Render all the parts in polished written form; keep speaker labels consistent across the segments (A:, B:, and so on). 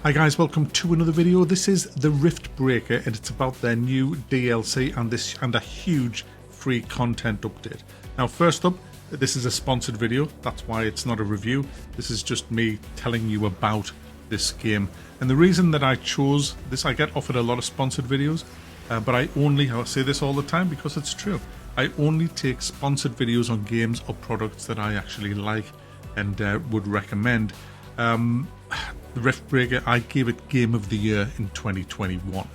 A: Hi guys, welcome to another video. This is the Rift Breaker and it's about their new DLC and a huge free content update. Now first up, this is a sponsored video, that's why it's not a review. This is just me telling you about this game. And the reason that I chose this, I get offered a lot of sponsored videos, but I say this all the time because it's true. I only take sponsored videos on games or products that I actually like and would recommend. The Rift Breaker, I gave it Game of the Year in 2021.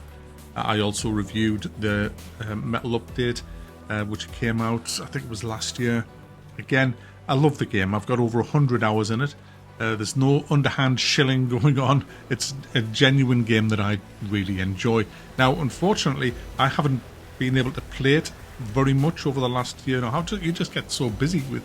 A: I also reviewed the Metal Update, which came out, I think it was last year. Again, I love the game. I've got over 100 hours in it. There's no underhand shilling going on. It's a genuine game that I really enjoy. Now, unfortunately, I haven't been able to play it very much over the last year and a half. You just get so busy with,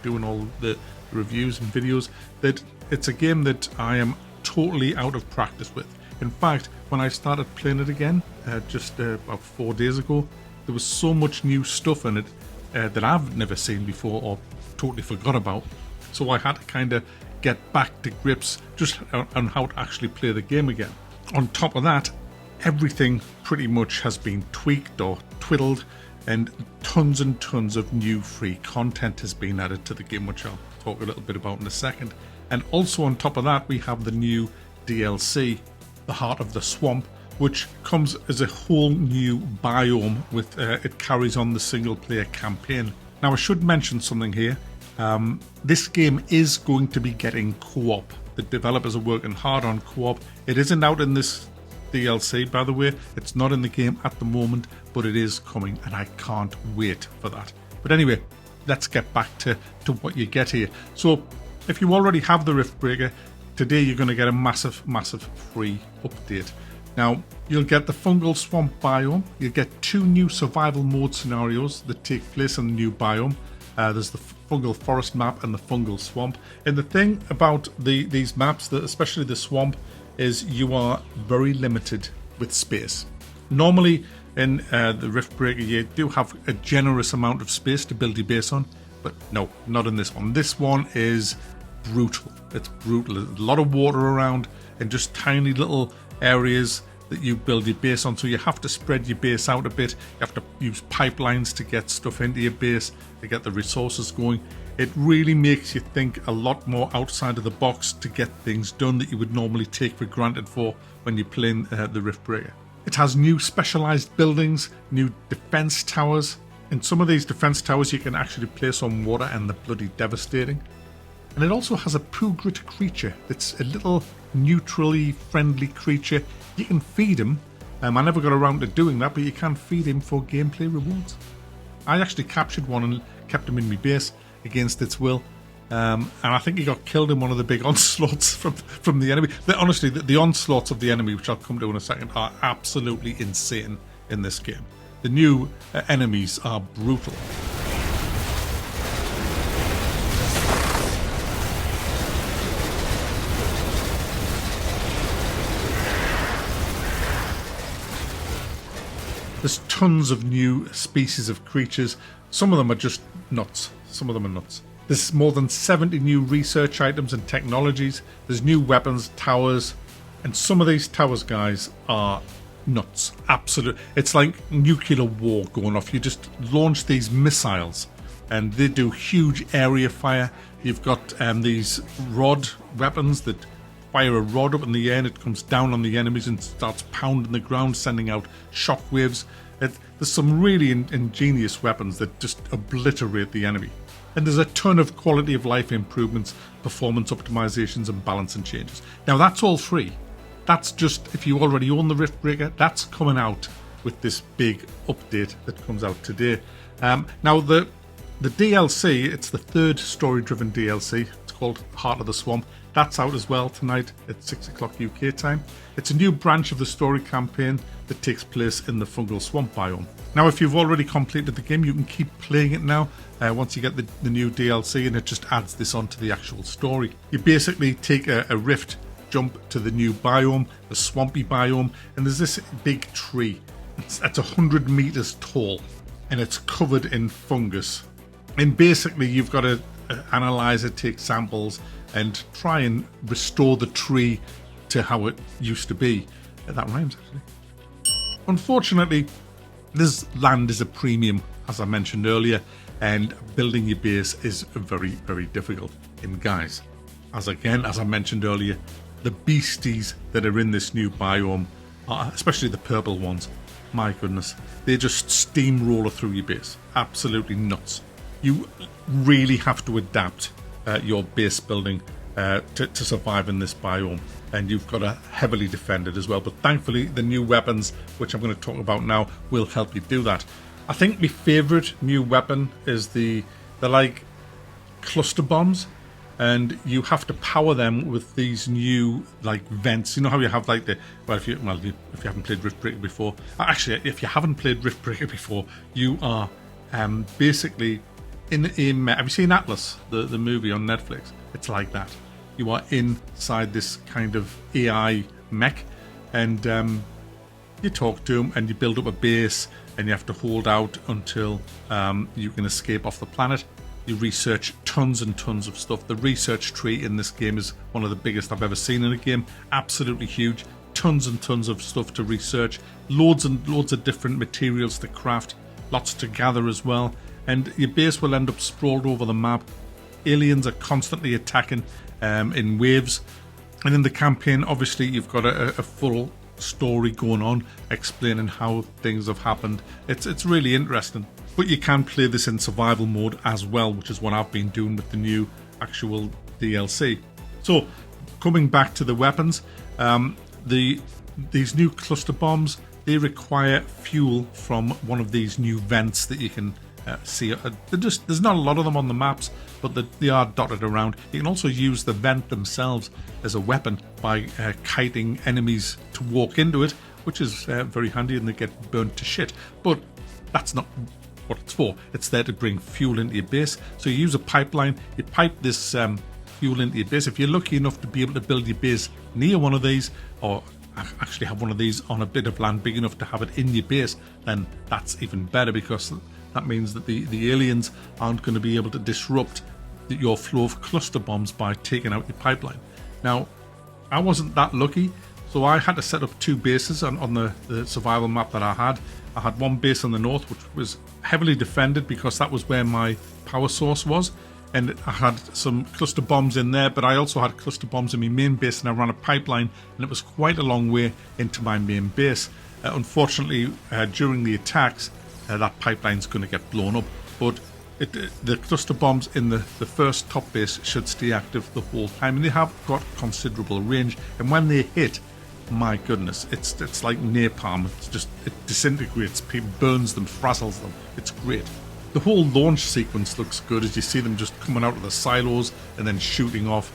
A: doing all the reviews and videos that it's a game that I am totally out of practice with. In fact, when I started playing it again just about 4 days ago, there was so much new stuff in it that I've never seen before or totally forgot about. So I had to kind of get back to grips just on how to actually play the game again. On top of that, everything pretty much has been tweaked or twiddled, and tons of new free content has been added to the game, which I'll talk a little bit about in a second. And also on top of that, we have the new DLC, The Heart of the Swamp, which comes as a whole new biome with it carries on the single player campaign. Now I should mention something here. This game is going to be getting co-op. The developers are working hard on co-op. It isn't out in this DLC, by the way. It's not in the game at the moment, but it is coming and I can't wait for that. But anyway, let's get back to what you get here. So if you already have the Rift Breaker, today you're going to get a massive free update. Now, you'll get the Fungal Swamp biome. You'll get 2 new survival mode scenarios that take place in the new biome. There's the Fungal Forest map and the Fungal Swamp. And the thing about these maps, especially the Swamp, is you are very limited with space. Normally in the Rift Breaker you do have a generous amount of space to build your base on, but no, not in this one. This one is brutal. It's brutal. There's a lot of water around and just tiny little areas that you build your base on, so you have to spread your base out a bit. You have to use pipelines to get stuff into your base, to get the resources going. It really makes you think a lot more outside of the box to get things done that you would normally take for granted for when you're playing the Rift Breaker. It has new specialized buildings, new defense towers, and some of these defense towers you can actually place on water and they're bloody devastating. And it also has a Pugrit creature that's a little neutrally friendly creature. You can feed him. I never got around to doing that, but you can feed him for gameplay rewards. I actually captured one and kept him in my base against its will. And I think he got killed in one of the big onslaughts from the enemy. Honestly, the onslaughts of the enemy, which I'll come to in a second, are absolutely insane in this game. The new enemies are brutal. There's tons of new species of creatures. Some of them are just nuts. Some of them are nuts. There's more than 70 new research items and technologies. There's new weapons, towers, and some of these towers, guys, are nuts. Absolute. It's like nuclear war going off. You just launch these missiles and they do huge area fire. You've got these rod weapons that fire a rod up in the air and it comes down on the enemies and starts pounding the ground, sending out shockwaves. There's some really ingenious weapons that just obliterate the enemy. And there's a ton of quality of life improvements, performance optimizations and balancing changes. Now that's all free. That's just if you already own the Rift Breaker. That's coming out with this big update that comes out today. Now the DLC, it's the 3rd story-driven DLC. It's called Heart of the Swamp. That's out as well tonight at 6 o'clock UK time. It's a new branch of the story campaign that takes place in the Fungal Swamp biome. Now, if you've already completed the game, you can keep playing it now once you get the new DLC, and it just adds this onto the actual story. You basically take a rift, jump to the new biome, the swampy biome, and there's this big tree. It's 100 meters tall, and it's covered in fungus. And basically, you've got to analyze it, take samples, and try and restore the tree to how it used to be. That rhymes, actually. Unfortunately, this land is a premium, as I mentioned earlier, and building your base is very, very difficult. And guys, as I mentioned earlier, the beasties that are in this new biome, especially the purple ones, my goodness, they just steamroller through your base. Absolutely nuts. You really have to adapt your base building to survive in this biome, and you've got to heavily defend it as well. But thankfully, the new weapons, which I'm going to talk about now, will help you do that. I think my favourite new weapon is the like cluster bombs, and you have to power them with these new like vents. You know how you have like if you haven't played Riftbreaker before, actually if you haven't played Riftbreaker before, you are basically in have you seen Atlas, the movie on Netflix? It's like that. You are inside this kind of AI mech, and you talk to them and you build up a base, and you have to hold out until you can escape off the planet. You research tons and tons of stuff. The research tree in this game is one of the biggest I've ever seen in a game. Absolutely huge. Tons and tons of stuff to research. Loads and loads of different materials to craft. Lots to gather as well. And your base will end up sprawled over the map. Aliens are constantly attacking in waves. And in the campaign, obviously, you've got a full story going on, explaining how things have happened. It's really interesting. But you can play this in survival mode as well, which is what I've been doing with the new actual DLC. So, coming back to the weapons, these new cluster bombs, they require fuel from one of these new vents that you can see. There's not a lot of them on the maps, but they are dotted around. You can also use the vent themselves as a weapon by kiting enemies to walk into it, which is very handy, and they get burnt to shit. But that's not what it's for. It's there to bring fuel into your base. So you use a pipeline, you pipe this fuel into your base. If you're lucky enough to be able to build your base near one of these, or actually have one of these on a bit of land big enough to have it in your base, then that's even better, because that means that the aliens aren't going to be able to disrupt your flow of cluster bombs by taking out your pipeline. Now, I wasn't that lucky, so I had to set up two bases on the survival map that I had. I had one base on the north, which was heavily defended because that was where my power source was, and I had some cluster bombs in there, but I also had cluster bombs in my main base, and I ran a pipeline, and it was quite a long way into my main base. Unfortunately, during the attacks, that pipeline's going to get blown up, but the cluster bombs in the first top base should stay active the whole time, and they have got considerable range, and when they hit, my goodness, it's like napalm. It disintegrates people, burns them, frazzles them. It's great. The whole launch sequence looks good as you see them just coming out of the silos and then shooting off.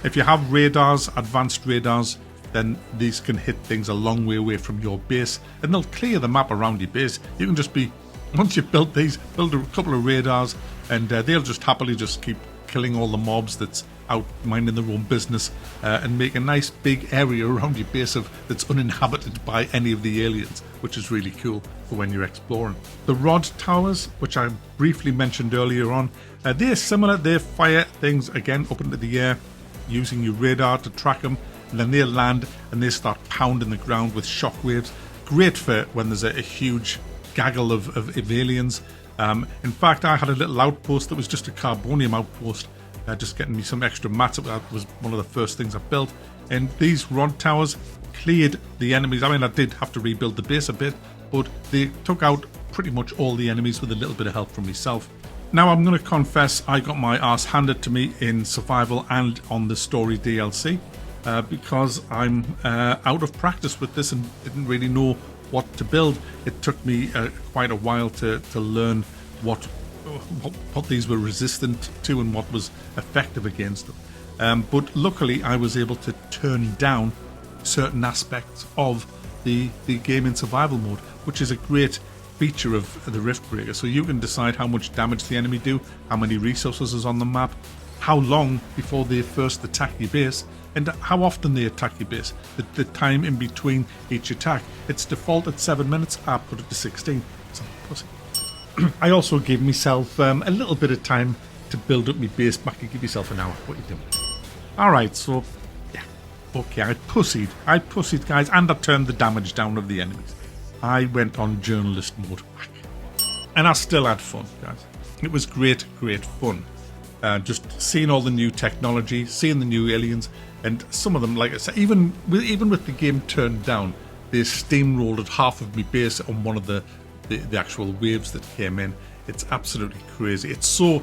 A: If you have radars, advanced radars, then these can hit things a long way away from your base, and they'll clear the map around your base. You can just be, once you've built these, build a couple of radars, and they'll just happily just keep killing all the mobs that's out minding their own business, and make a nice big area around your base that's uninhabited by any of the aliens, which is really cool for when you're exploring. The rod towers, which I briefly mentioned earlier on, they're similar. They fire things again up into the air using your radar to track them, and then they land and they start pounding the ground with shockwaves. Great for when there's a huge gaggle of aliens. In fact, I had a little outpost that was just a carbonium outpost, just getting me some extra mats. That was one of the first things I built. And these rod towers cleared the enemies. I mean, I did have to rebuild the base a bit, but they took out pretty much all the enemies with a little bit of help from myself. Now, I'm going to confess I got my arse handed to me in survival and on the story DLC, because I'm out of practice with this and didn't really know what to build. It took me quite a while to learn what these were resistant to and what was effective against them. But luckily, I was able to turn down certain aspects of the game in survival mode, which is a great feature of the Riftbreaker. So you can decide how much damage the enemy do, how many resources is on the map, how long before they first attack your base, and how often they attack your base, the time in between each attack. It's default at 7 minutes, I put it to 16. So, pussy. I also gave myself a little bit of time to build up my base back. You give yourself an hour. What are you doing? Alright, so yeah. Okay, I pussied, guys, and I turned the damage down of the enemies. I went on journalist mode, and I still had fun, guys. It was great fun. Just seeing all the new technology, seeing the new aliens, and some of them, like I said, even with the game turned down, they steamrolled at half of me base on one of the actual waves that came in. It's absolutely crazy. It's so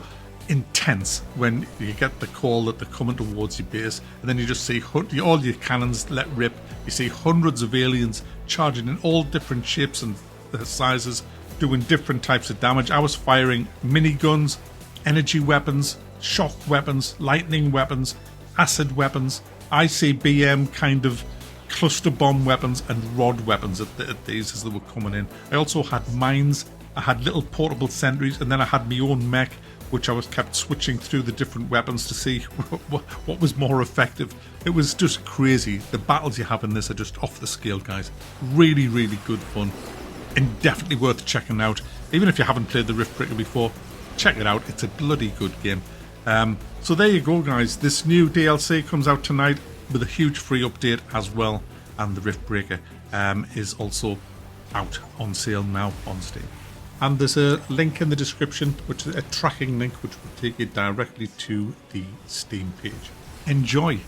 A: intense when you get the call that they're coming towards your base, and then you just see all your cannons let rip. You see hundreds of aliens charging in all different shapes and sizes, doing different types of damage. I was firing miniguns, energy weapons, shock weapons, lightning weapons, acid weapons, ICBM kind of cluster bomb weapons, and rod weapons at these as they were coming in. I also had mines, I had little portable sentries, and then I had my own mech, which I was kept switching through the different weapons to see what was more effective. It was just crazy. The battles you have in this are just off the scale, guys. Really good fun, and definitely worth checking out. Even if you haven't played the Riftbreaker before, check it out. It's a bloody good game. So there you go, guys. This new DLC comes out tonight with a huge free update as well, and the Riftbreaker is also out on sale now on Steam. And there's a link in the description, which is a tracking link, which will take you directly to the Steam page. Enjoy!